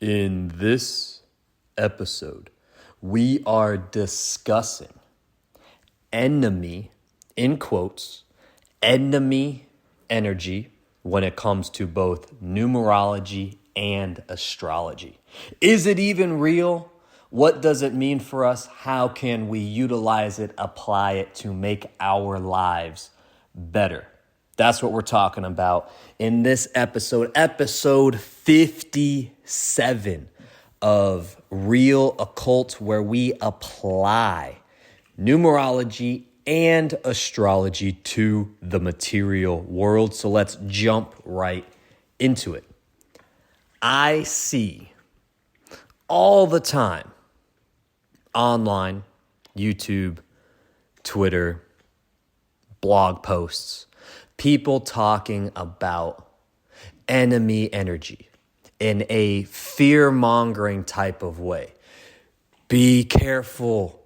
In this episode, we are discussing enemy, in quotes, enemy energy when it comes to both numerology and astrology. Is it even real? What does it mean for us? How can we utilize it, apply it to make our lives better? That's what we're talking about in this episode 57 of Real Occult, where we apply numerology and astrology to the material world. So let's jump right into it. I see all the time online, YouTube, Twitter, blog posts, people talking about enemy energy in a fear-mongering type of way. Be careful.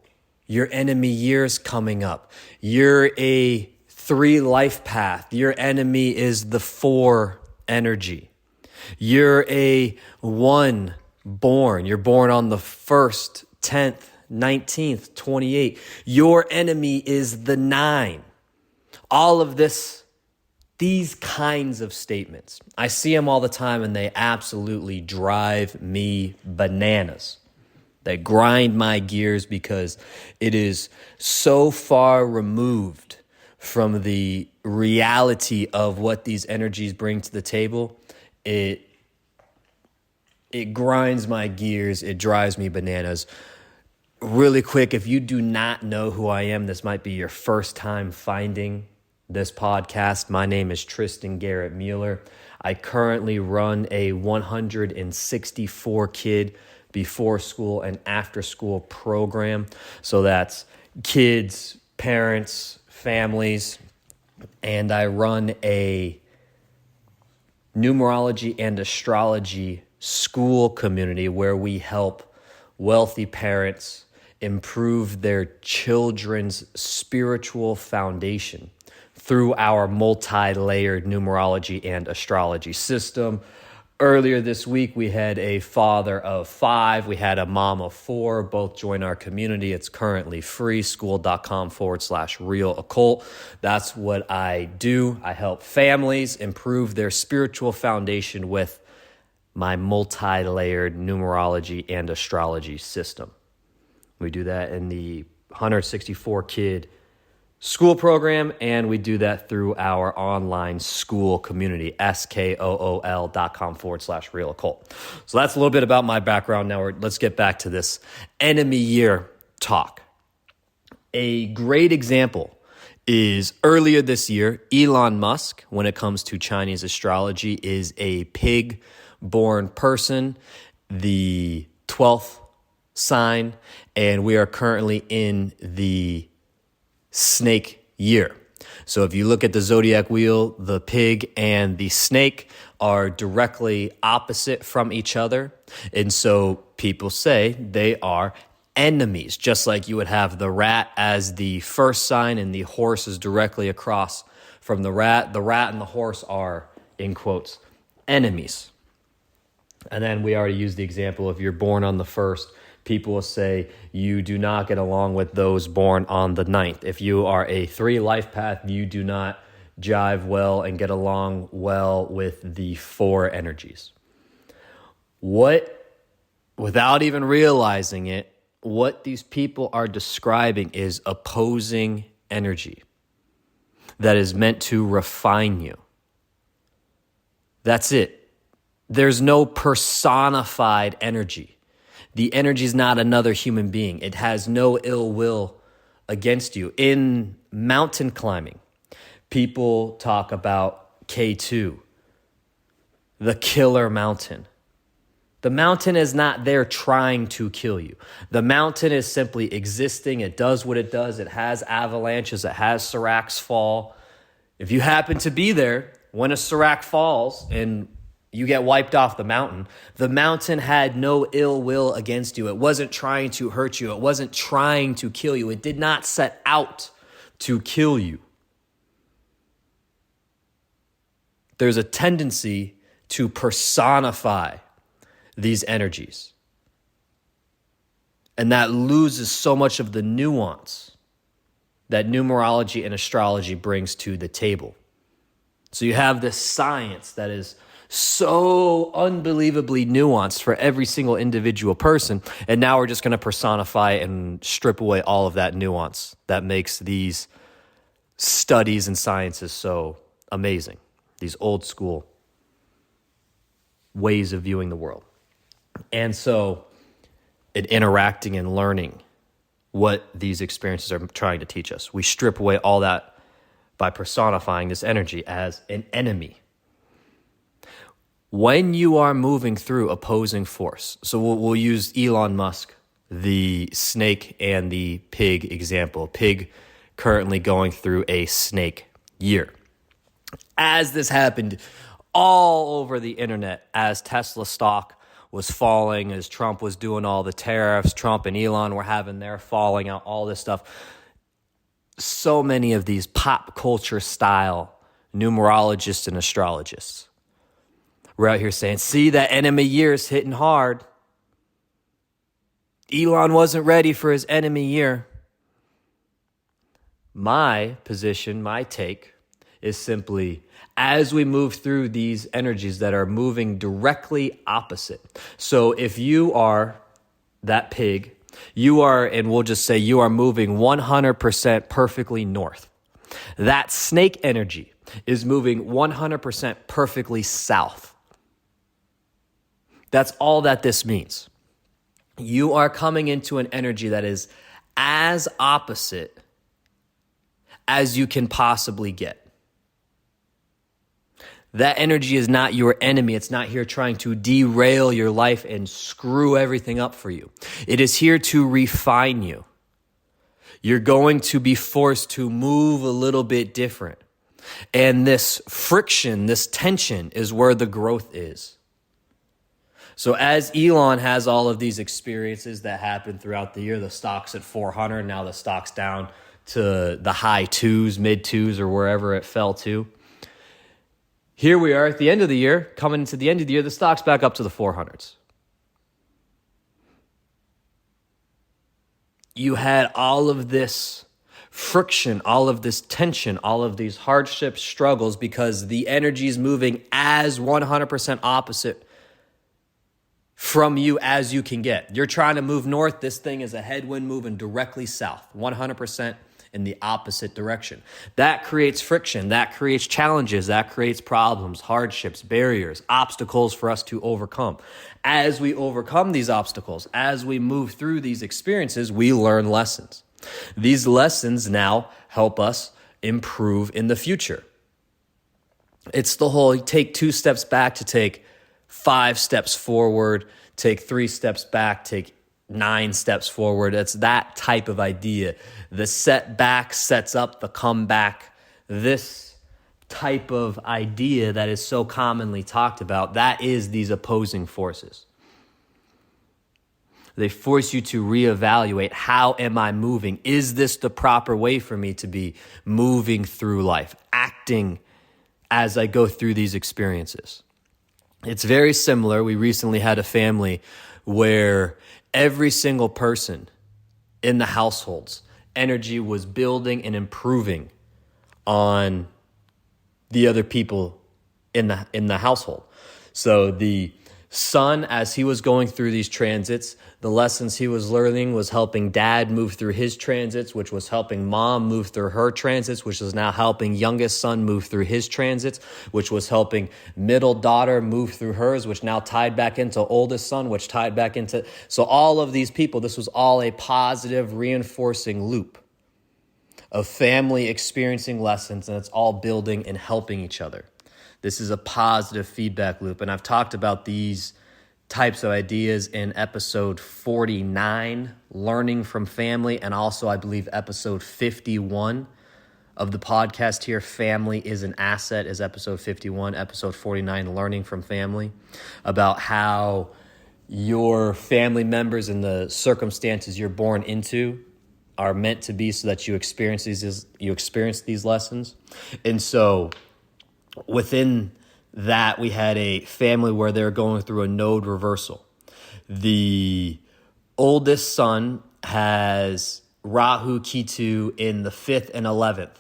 Your enemy year's coming up. You're a 3 life path. Your enemy is the 4 energy. You're a 1 born. You're born on the 1st, 10th, 19th, 28th. Your enemy is the 9. All of these kinds of statements, I see them all the time and they absolutely drive me bananas. They grind my gears because it is so far removed from the reality of what these energies bring to the table. It grinds my gears. It drives me bananas. Really quick, if you do not know who I am, this might be your first time finding this podcast. My name is Tristan Garrett Mueller. I currently run a 164 kid before school and after school program. So that's kids, parents, families, and I run a numerology and astrology school community where we help wealthy parents improve their children's spiritual foundation through our multi-layered numerology and astrology system. Earlier this week, we had a father of 5. We had a mom of 4. Both join our community. It's currently free, school.com/real occult. That's what I do. I help families improve their spiritual foundation with my multi-layered numerology and astrology system. We do that in the 164 kid school program, and we do that through our online school community, skool.com/real occult. So that's a little bit about my background. Now let's get back to this enemy year talk. A great example is earlier this year, Elon Musk, when it comes to Chinese astrology, is a pig-born person, the 12th sign, and we are currently in the snake year. So if you look at the zodiac wheel, the pig and the snake are directly opposite from each other. And so people say they are enemies, just like you would have the rat as the first sign and the horse is directly across from the rat. The rat and the horse are, in quotes, enemies. And then we already used the example, if you're born on the 1st, people will say you do not get along with those born on the 9th. If you are a 3 life path, you do not jive well and get along well with the 4 energies. Without even realizing it, what these people are describing is opposing energy that is meant to refine you. That's it. There's no personified energy. The energy is not another human being. It has no ill will against you. In mountain climbing, people talk about K2, the killer mountain. The mountain is not there trying to kill you. The mountain is simply existing. It does what it does. It has avalanches. It has seracs fall. If you happen to be there when a serac falls and you get wiped off the mountain had no ill will against you. It wasn't trying to hurt you. It wasn't trying to kill you. It did not set out to kill you. There's a tendency to personify these energies. And that loses so much of the nuance that numerology and astrology brings to the table. So you have this science that is so unbelievably nuanced for every single individual person. And now we're just going to personify and strip away all of that nuance that makes these studies and sciences so amazing. These old school ways of viewing the world. And so in interacting and learning what these experiences are trying to teach us, we strip away all that by personifying this energy as an enemy. When you are moving through opposing force, so we'll use Elon Musk, the snake and the pig example. Pig currently going through a snake year. As this happened all over the internet, as Tesla stock was falling, as Trump was doing all the tariffs, Trump and Elon were having their falling out, all this stuff. So many of these pop culture style numerologists and astrologists were out here saying, see, that enemy year is hitting hard. Elon wasn't ready for his enemy year. My position, my take, is simply as we move through these energies that are moving directly opposite. So if you are that pig, you are, and we'll just say you are moving 100% perfectly north. That snake energy is moving 100% perfectly south. That's all that this means. You are coming into an energy that is as opposite as you can possibly get. That energy is not your enemy. It's not here trying to derail your life and screw everything up for you. It is here to refine you. You're going to be forced to move a little bit different. And this friction, this tension is where the growth is. So as Elon has all of these experiences that happen throughout the year, the stock's at 400, now the stock's down to the high twos, mid twos, or wherever it fell to. Here we are at the end of the year, coming into the end of the year, the stock's back up to the 400s. You had all of this friction, all of this tension, all of these hardships, struggles, because the energy is moving as 100% opposite from you as you can get. You're trying to move north. This thing is a headwind moving directly south, 100% in the opposite direction. That creates friction. That creates challenges. That creates problems, hardships, barriers, obstacles for us to overcome. As we overcome these obstacles, as we move through these experiences, we learn lessons. These lessons now help us improve in the future. It's the whole take 2 steps back to take 5 steps forward, take 3 steps back, take 9 steps forward. It's that type of idea. The setback sets up the comeback. This type of idea that is so commonly talked about, that is these opposing forces. They force you to reevaluate, how am I moving? Is this the proper way for me to be moving through life, acting as I go through these experiences? It's very similar. We recently had a family where every single person in the households, energy was building and improving on the other people in the household. So the son, as he was going through these transits, the lessons he was learning was helping dad move through his transits, which was helping mom move through her transits, which is now helping youngest son move through his transits, which was helping middle daughter move through hers, which now tied back into oldest son, which tied back into... So all of these people, this was all a positive reinforcing loop of family experiencing lessons, and it's all building and helping each other. This is a positive feedback loop. And I've talked about these types of ideas in episode 49, Learning from Family, and also, I believe, episode 51 of the podcast here, Family is an Asset, is episode 51, episode 49, Learning from Family, about how your family members and the circumstances you're born into are meant to be so that you experience these lessons. And so within that, we had a family where they're going through a node reversal. The oldest son has Rahu, Ketu in the 5th and 11th.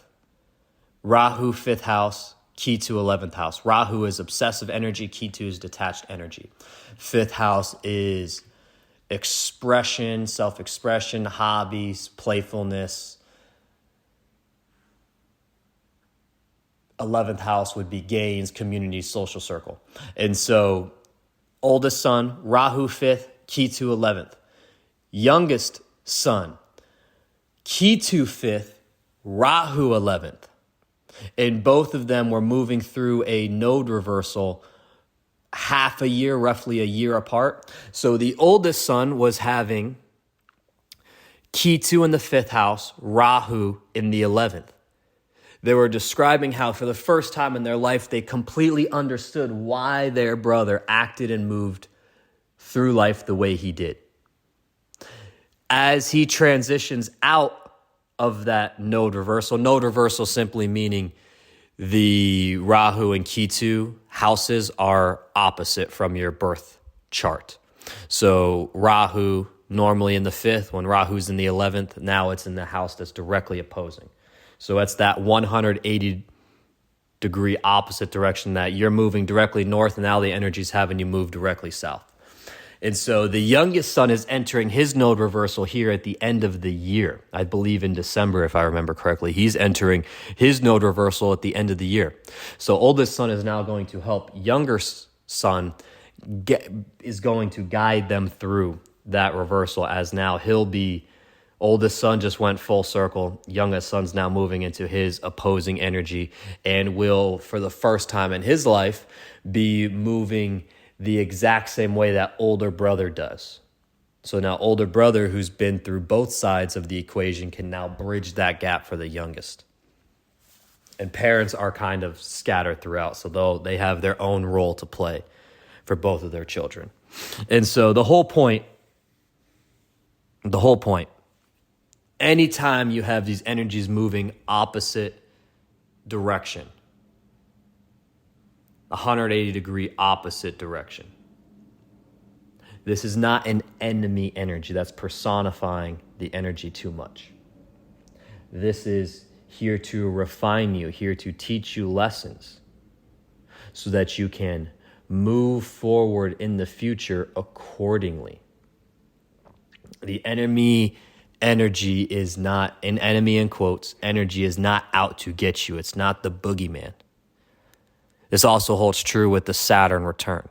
Rahu, 5th house, Ketu, 11th house. Rahu is obsessive energy. Ketu is detached energy. 5th house is expression, self-expression, hobbies, playfulness. 11th house would be gains, community, social circle. And so oldest son, Rahu 5th, Ketu 11th. Youngest son, Ketu 5th, Rahu 11th. And both of them were moving through a node reversal half a year, roughly a year apart. So the oldest son was having Ketu in the 5th house, Rahu in the 11th. They were describing how for the first time in their life, they completely understood why their brother acted and moved through life the way he did. As he transitions out of that node reversal simply meaning the Rahu and Ketu houses are opposite from your birth chart. So Rahu normally in the 5th, when Rahu's in the 11th, now it's in the house that's directly opposing. So it's that 180 degree opposite direction that you're moving directly north, and now the energy's having you move directly south. And so the youngest son is entering his node reversal here at the end of the year. I believe in December, if I remember correctly. He's entering his node reversal at the end of the year. So oldest son is now going to help younger son is going to guide them through that reversal, as now he'll be, oldest son just went full circle. Youngest son's now moving into his opposing energy and will, for the first time in his life, be moving the exact same way that older brother does. So now older brother, who's been through both sides of the equation, can now bridge that gap for the youngest. And parents are kind of scattered throughout, so they have their own role to play for both of their children. And so the whole point, anytime you have these energies moving opposite direction, 180 degree opposite direction. This is not an enemy energy that's personifying the energy too much. This is here to refine you, here to teach you lessons so that you can move forward in the future accordingly. The enemy energy is not, an enemy in quotes, energy is not out to get you. It's not the boogeyman. This also holds true with the Saturn return.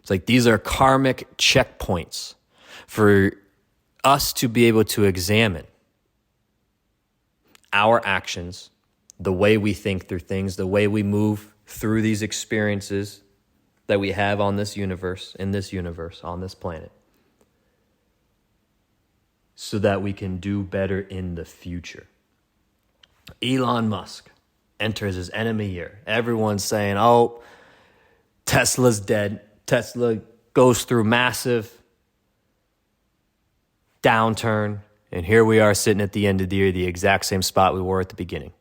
It's like these are karmic checkpoints for us to be able to examine our actions, the way we think through things, the way we move through these experiences that we have on this universe, in this universe, on this planet, so that we can do better in the future. Elon Musk enters his enemy year. Everyone's saying, oh, Tesla's dead. Tesla goes through massive downturn, and here we are sitting at the end of the year, the exact same spot we were at the beginning,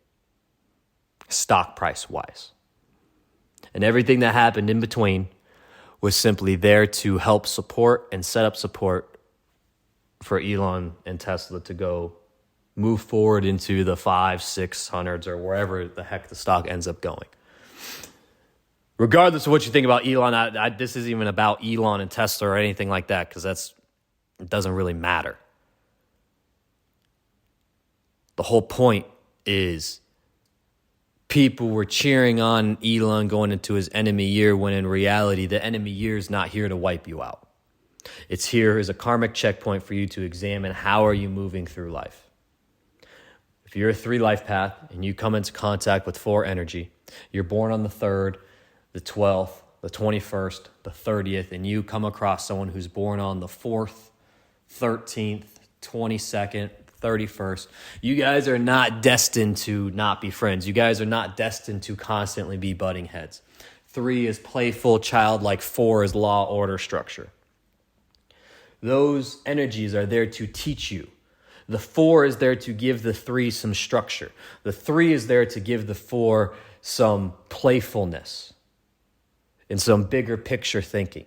stock price-wise. And everything that happened in between was simply there to help support and set up support for Elon and Tesla to go move forward into the 500-600s or wherever the heck the stock ends up going. Regardless of what you think about Elon, this isn't even about Elon and Tesla or anything like that, because it doesn't really matter. The whole point is people were cheering on Elon going into his enemy year, when in reality, the enemy year is not here to wipe you out. It's here as a karmic checkpoint for you to examine how are you moving through life. If you're a 3 life path and you come into contact with 4 energy, you're born on the 3rd, the 12th, the 21st, the 30th, and you come across someone who's born on the 4th, 13th, 22nd, 31st, you guys are not destined to not be friends. You guys are not destined to constantly be butting heads. 3 is playful, childlike. 4 is law, order, structure. Those energies are there to teach you. The 4 is there to give the 3 some structure. The 3 is there to give the 4 some playfulness and some bigger picture thinking.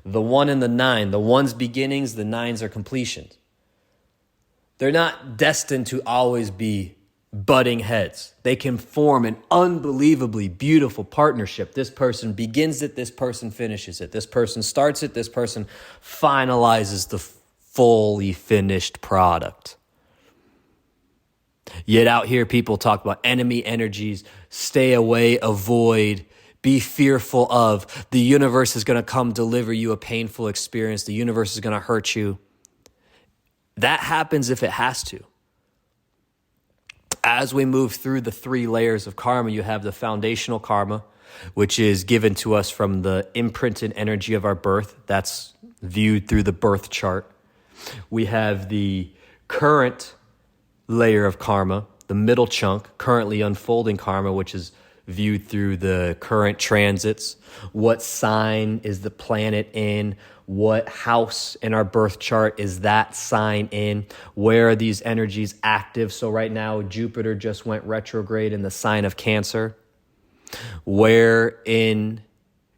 The 1 and the 9, the 1's beginnings, the 9's are completions. They're not destined to always be butting heads. They can form an unbelievably beautiful partnership. This person begins it, this person finishes it. This person starts it, this person finalizes the fully finished product. Yet out here, people talk about enemy energies, stay away, avoid, be fearful of. The universe is going to come deliver you a painful experience. The universe is going to hurt you. That happens if it has to. As we move through the 3 layers of karma, you have the foundational karma, which is given to us from the imprinted energy of our birth. That's viewed through the birth chart. We have the current layer of karma, the middle chunk, currently unfolding karma, which is viewed through the current transits. What sign is the planet in? What house in our birth chart is that sign in? Where are these energies active? So right now, Jupiter just went retrograde in the sign of Cancer. Where in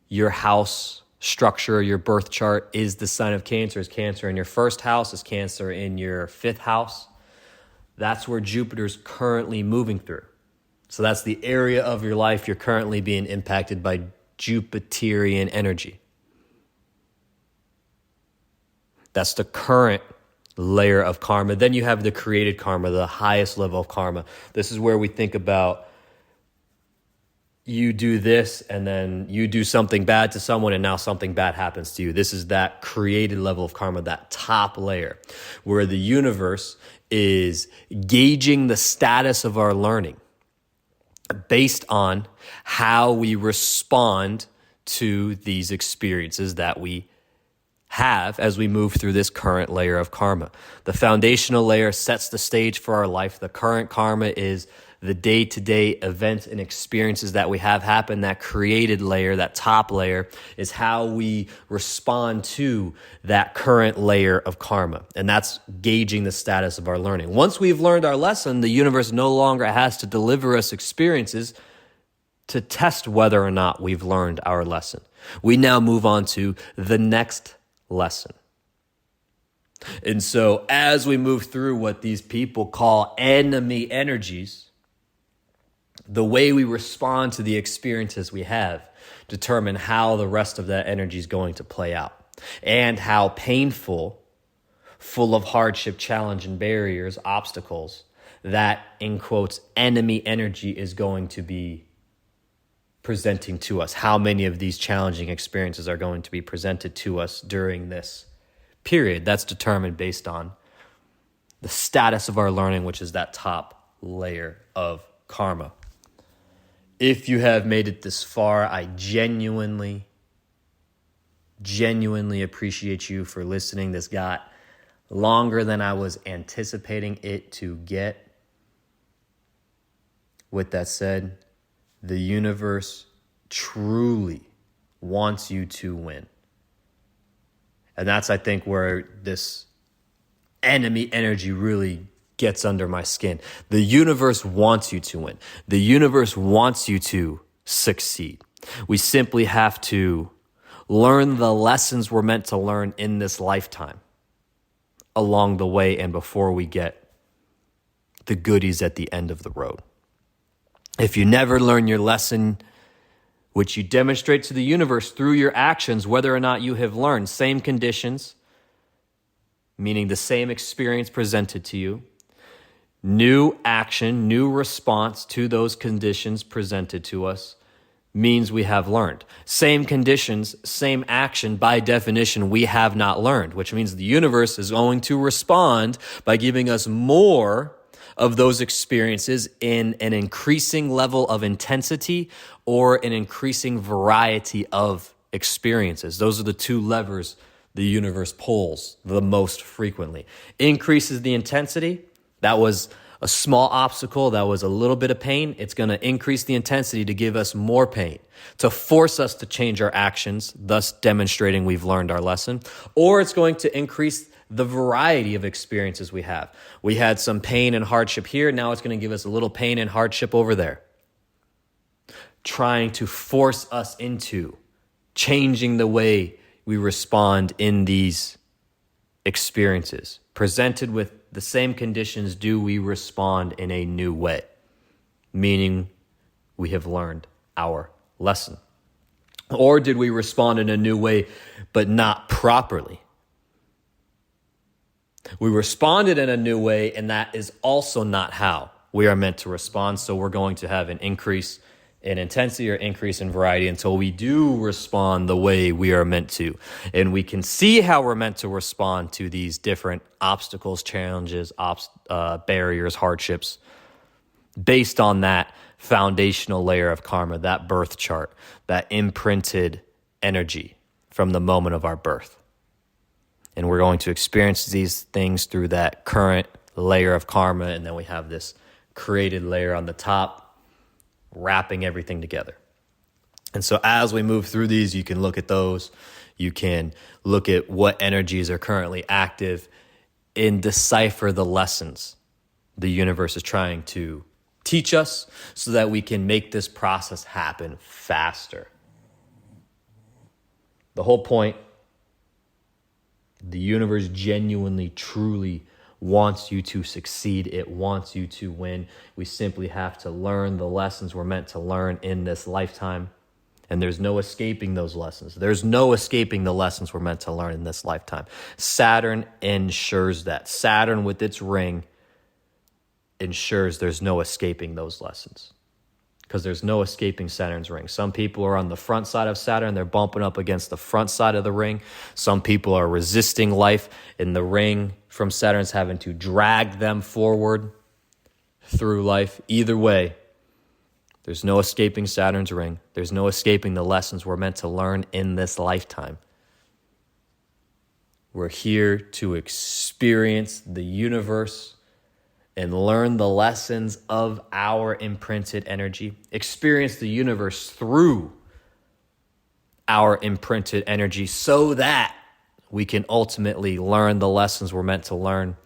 your house structure, your birth chart, is the sign of Cancer? Is Cancer in your first house? Is Cancer in your 5th house? That's where Jupiter's currently moving through. So that's the area of your life you're currently being impacted by Jupiterian energy. That's the current layer of karma. Then you have the created karma, the highest level of karma. This is where we think about you do this and then you do something bad to someone and now something bad happens to you. This is that created level of karma, that top layer, where the universe is gauging the status of our learning based on how we respond to these experiences that we have as we move through this current layer of karma. The foundational layer sets the stage for our life. The current karma is the day-to-day events and experiences that we have happen. That created layer, that top layer, is how we respond to that current layer of karma. And that's gauging the status of our learning. Once we've learned our lesson, the universe no longer has to deliver us experiences to test whether or not we've learned our lesson. We now move on to the next lesson. And so as we move through what these people call enemy energies, the way we respond to the experiences we have determine how the rest of that energy is going to play out, and how painful, full of hardship, challenge, and barriers, obstacles, that, in quotes, enemy energy is going to be presenting to us. How many of these challenging experiences are going to be presented to us during this period? That's determined based on the status of our learning, which is that top layer of karma. If you have made it this far, I genuinely appreciate you for listening. This got longer than I was anticipating it to get. With that said, the universe truly wants you to win. And that's, I think, where this enemy energy really gets under my skin. The universe wants you to win. The universe wants you to succeed. We simply have to learn the lessons we're meant to learn in this lifetime along the way and before we get the goodies at the end of the road. If you never learn your lesson, which you demonstrate to the universe through your actions, whether or not you have learned, same conditions, meaning the same experience presented to you, new action, new response to those conditions presented to us, means we have learned. Same conditions, same action, by definition, we have not learned, which means the universe is going to respond by giving us more of those experiences in an increasing level of intensity or an increasing variety of experiences. Those are the two levers the universe pulls the most frequently. Increases the intensity. That was a small obstacle. That was a little bit of pain. It's going to increase the intensity to give us more pain, to force us to change our actions, thus demonstrating we've learned our lesson. Or it's going to increase the variety of experiences we have. We had some pain and hardship here. Now it's going to give us a little pain and hardship over there, trying to force us into changing the way we respond in these experiences? Presented with the same conditions, do we respond in a new way? Meaning we have learned our lesson. Or did we respond in a new way, but not properly? We responded in a new way, and that is also not how we are meant to respond. So we're going to have an increase in intensity or increase in variety until we do respond the way we are meant to. And we can see how we're meant to respond to these different obstacles, challenges, barriers, hardships, based on that foundational layer of karma, that birth chart, that imprinted energy from the moment of our birth. And we're going to experience these things through that current layer of karma, and then we have this created layer on the top, wrapping everything together. And so as we move through these, you can look at those. You can look at what energies are currently active and decipher the lessons the universe is trying to teach us so that we can make this process happen faster. The whole point, the universe genuinely, truly wants you to succeed. It wants you to win. We simply have to learn the lessons we're meant to learn in this lifetime. And there's no escaping those lessons. There's no escaping the lessons we're meant to learn in this lifetime. Saturn ensures that. Saturn with its ring ensures there's no escaping those lessons. Because there's no escaping Saturn's ring. Some people are on the front side of Saturn. They're bumping up against the front side of the ring. Some people are resisting life in the ring from Saturn's having to drag them forward through life. Either way, there's no escaping Saturn's ring. There's no escaping the lessons we're meant to learn in this lifetime. We're here to experience the universe and learn the lessons of our imprinted energy. Experience the universe through our imprinted energy so that we can ultimately learn the lessons we're meant to learn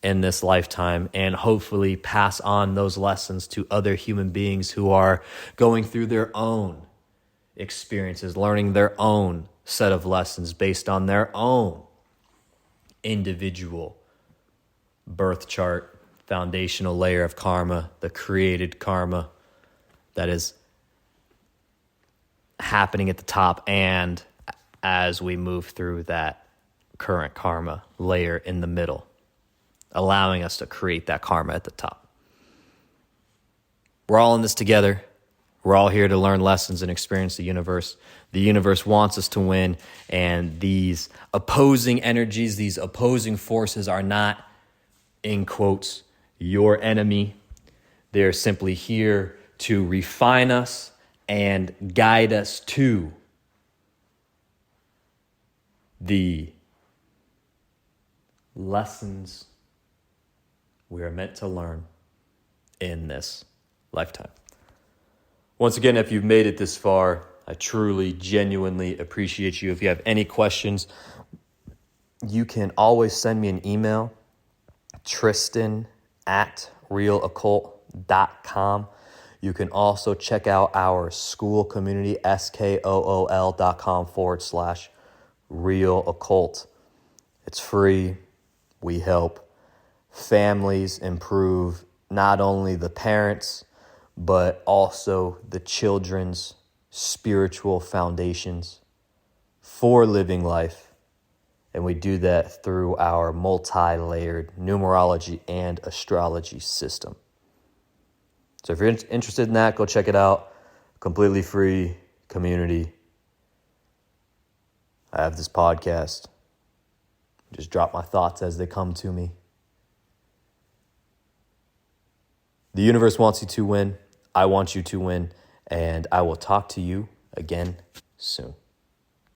in this lifetime and hopefully pass on those lessons to other human beings who are going through their own experiences, learning their own set of lessons based on their own individual birth chart, foundational layer of karma, the created karma that is happening at the top, and as we move through that current karma layer in the middle, allowing us to create that karma at the top. We're all in this together. We're all here to learn lessons and experience the universe. The universe wants us to win, and these opposing energies, these opposing forces are not, in quotes, your enemy. They're simply here to refine us and guide us to the lessons we are meant to learn in this lifetime. Once again, if you've made it this far, I truly, genuinely appreciate you. If you have any questions, you can always send me an email, Tristan@realoccult.com. You can also check out our school community, skool.com/realoccult. It's free. We help families improve not only the parents, but also the children's spiritual foundations for living life. And we do that through our multi-layered numerology and astrology system. So if you're interested in that, go check it out. Completely free community. I have this podcast. Just drop my thoughts as they come to me. The universe wants you to win. I want you to win. And I will talk to you again soon.